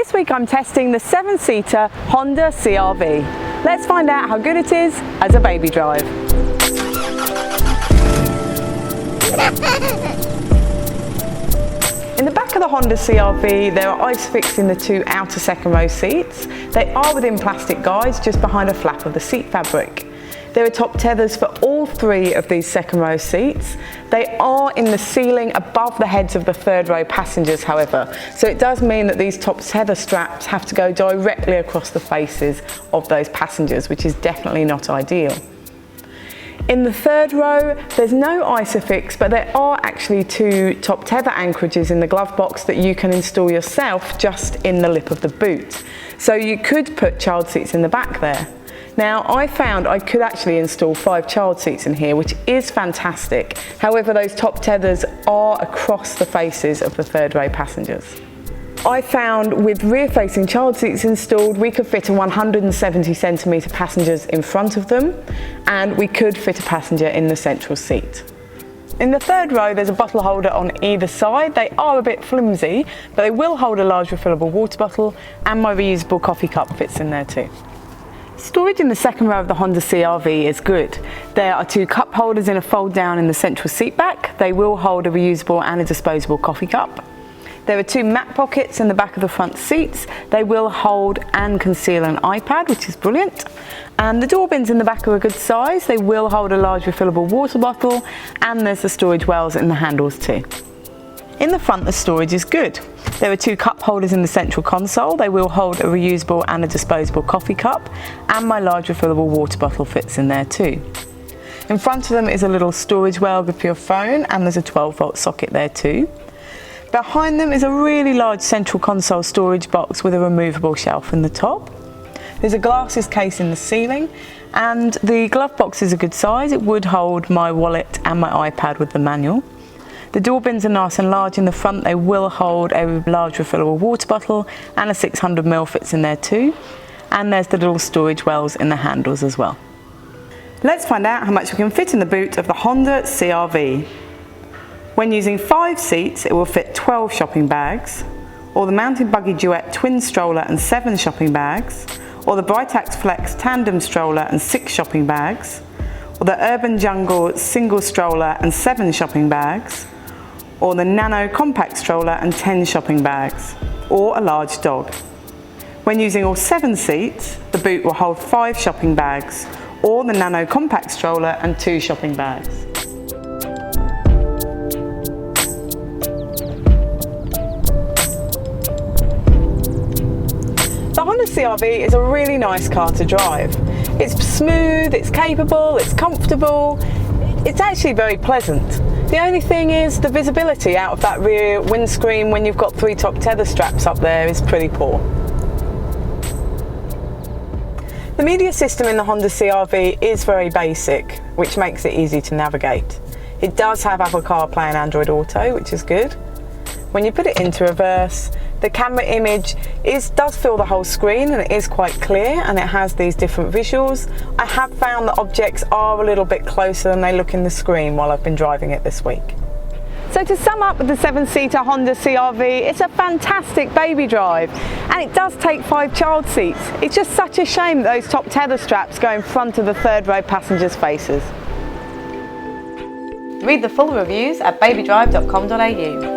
This week I'm testing the 7-seater Honda CR-V. Let's find out how good it is as a baby drive. In the back of the Honda CR-V there are ISOFIX in the two outer second row seats. They are within plastic guides just behind a flap of the seat fabric. There are top tethers for all three of these second row seats. They are in the ceiling above the heads of the third row passengers, however, so it does mean that these top tether straps have to go directly across the faces of those passengers, which is definitely not ideal. In the third row, there's no ISOFIX, but there are actually two top tether anchorages in the glove box that you can install yourself just in the lip of the boot. So you could put child seats in the back there. Now, I found I could actually install 5 child seats in here, which is fantastic. However, those top tethers are across the faces of the third row passengers. I found with rear-facing child seats installed, we could fit a 170cm passengers in front of them, and we could fit a passenger in the central seat. In the third row, there's a bottle holder on either side. They are a bit flimsy, but they will hold a large refillable water bottle, and my reusable coffee cup fits in there too. Storage in the second row of the Honda CR-V is good. There are 2 cup holders in a fold down in the central seat back. They will hold a reusable and a disposable coffee cup. There are 2 mat pockets in the back of the front seats. They will hold and conceal an iPad, which is brilliant. And the door bins in the back are a good size. They will hold a large refillable water bottle, and there's the storage wells in the handles too. In the front, the storage is good. There are 2 cup holders in the central console. They will hold a reusable and a disposable coffee cup, and my large refillable water bottle fits in there too. In front of them is a little storage well for your phone, and there's a 12-volt socket there too. Behind them is a really large central console storage box with a removable shelf in the top. There's a glasses case in the ceiling, and the glove box is a good size. It would hold my wallet and my iPad with the manual. The door bins are nice and large in the front. They will hold a large refillable water bottle, and a 600ml fits in there too. And there's the little storage wells in the handles as well. Let's find out how much we can fit in the boot of the Honda CR-V. When using 5 seats, it will fit 12 shopping bags, or the Mountain Buggy Duet twin stroller and 7 shopping bags, or the Britax Flex tandem stroller and 6 shopping bags, or the Urban Jungle single stroller and 7 shopping bags, or the Nano compact stroller and 10 shopping bags, or a large dog. When using all 7 seats, the boot will hold 5 shopping bags, or the Nano compact stroller and 2 shopping bags. The Honda CR-V is a really nice car to drive. It's smooth, it's capable, it's comfortable, it's actually very pleasant. The only thing is the visibility out of that rear windscreen when you've got 3 top tether straps up there is pretty poor. The media system in the Honda CR-V is very basic, which makes it easy to navigate. It does have Apple CarPlay and Android Auto, which is good. When you put it into reverse, the camera image does fill the whole screen, and it is quite clear, and it has these different visuals. I have found that objects are a little bit closer than they look in the screen while I've been driving it this week. So to sum up with the 7-seater Honda CR-V, it's a fantastic baby drive, and it does take 5 child seats. It's just such a shame that those top tether straps go in front of the third row passengers' faces. Read the full reviews at BabyDrive.com.au.